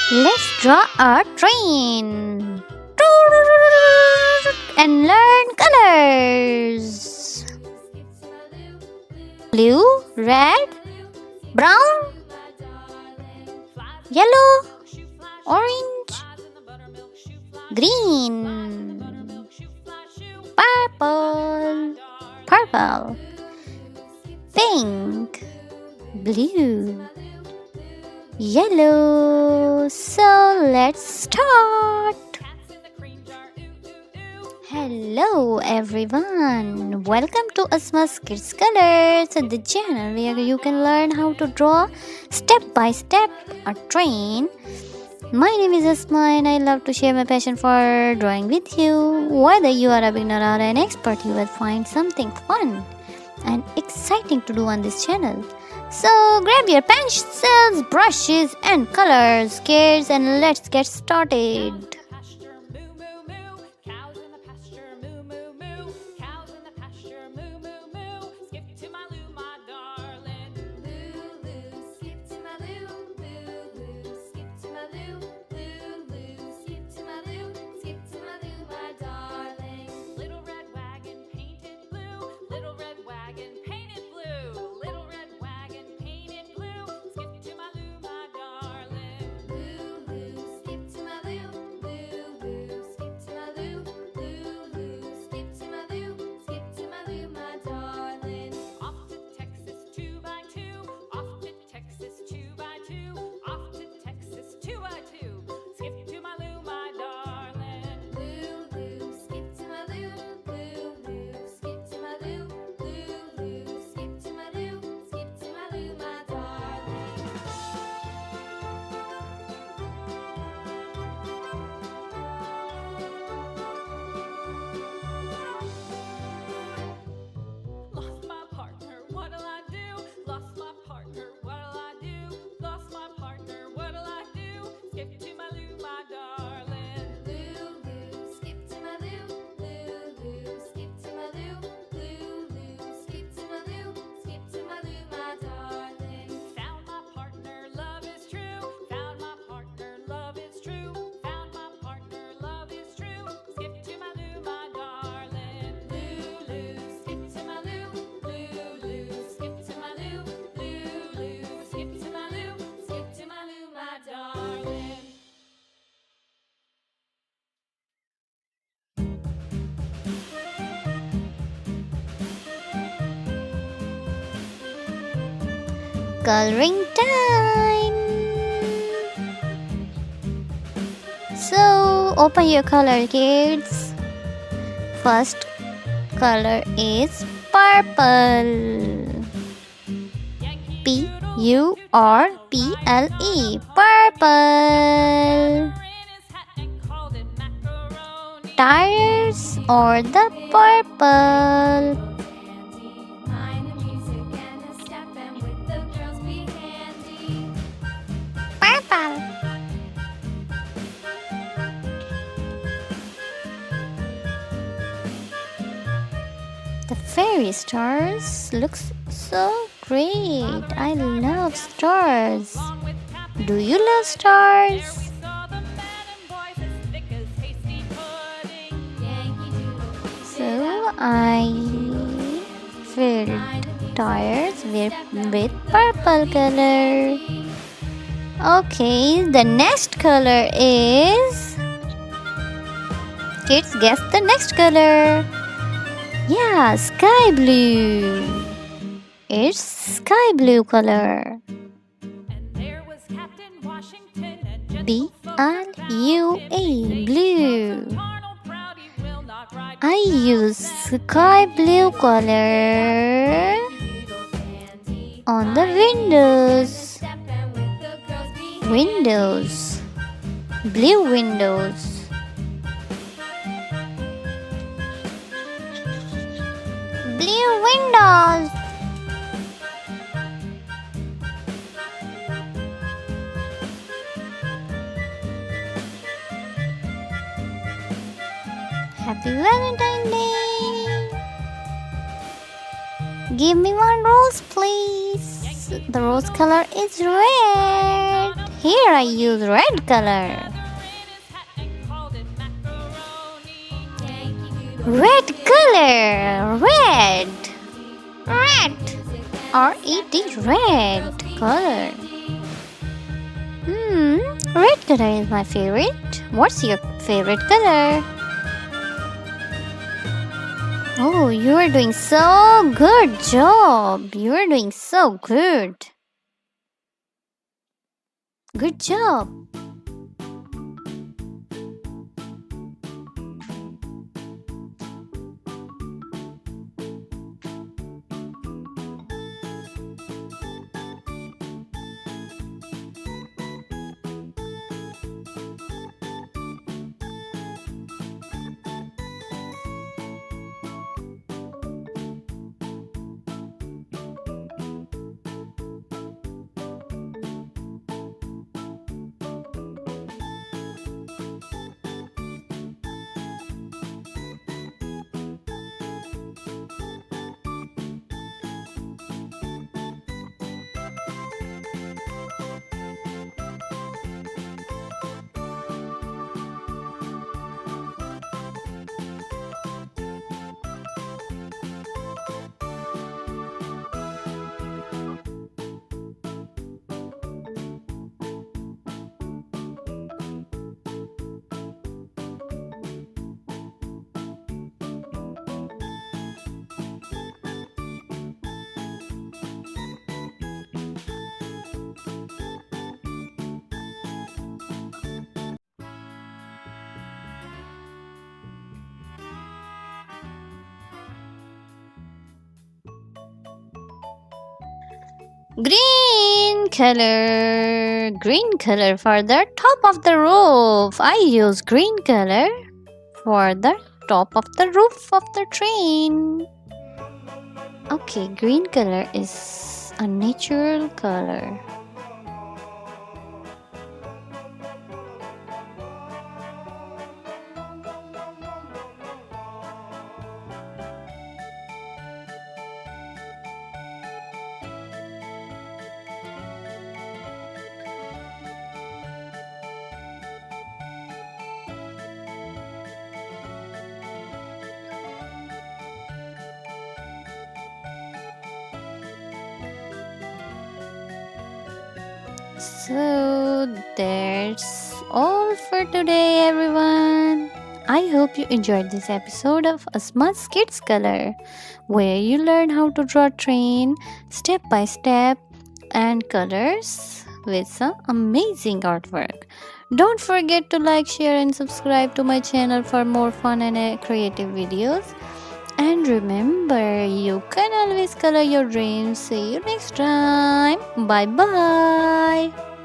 Let's draw a train and learn colors. Blue, red, brown, yellow, orange, green, purple, pink, blue, yellow. So let's start. Hello everyone, welcome to Asma's Kids Colors, the channel where you can learn how to draw step by step a train. My name is Asma and I love to share my passion for drawing with you. Whether you are a beginner or an expert, you will find something fun and exciting to do on this channel. So grab your pencils, brushes and colors kits and let's get started. Coloring time. So open your color kits. First color is purple. Purple. Purple. Tires or the purple. Purple. The fairy stars looks so great. I love stars. Do you love stars? So I filled tires with purple color. Okay, the next color is... Kids, guess the next color. Yeah, sky blue. It's sky blue color. B-L-U-A, blue. I use sky blue color on the windows. Windows. Blue windows. Blue windows. Happy Valentine's Day. Give me one rose, please. The rose color is red. Here I use red color. Red color. Red. Red. R-E-D. Red color. Red color is my favorite. What's your favorite color? Oh, you are doing so good job. You are doing so good. Good job. Green color for the top of the roof. I use green color for the top of the roof of the train. Okay, green color is a natural color. So that's all for today, everyone. I hope you enjoyed this episode of Asma's Kids Color, where you learn how to draw train step by step and colors with some amazing artwork. Don't forget to like, share, and subscribe to my channel for more fun and creative videos. And remember, you can always color your dreams. See you next time. Bye bye.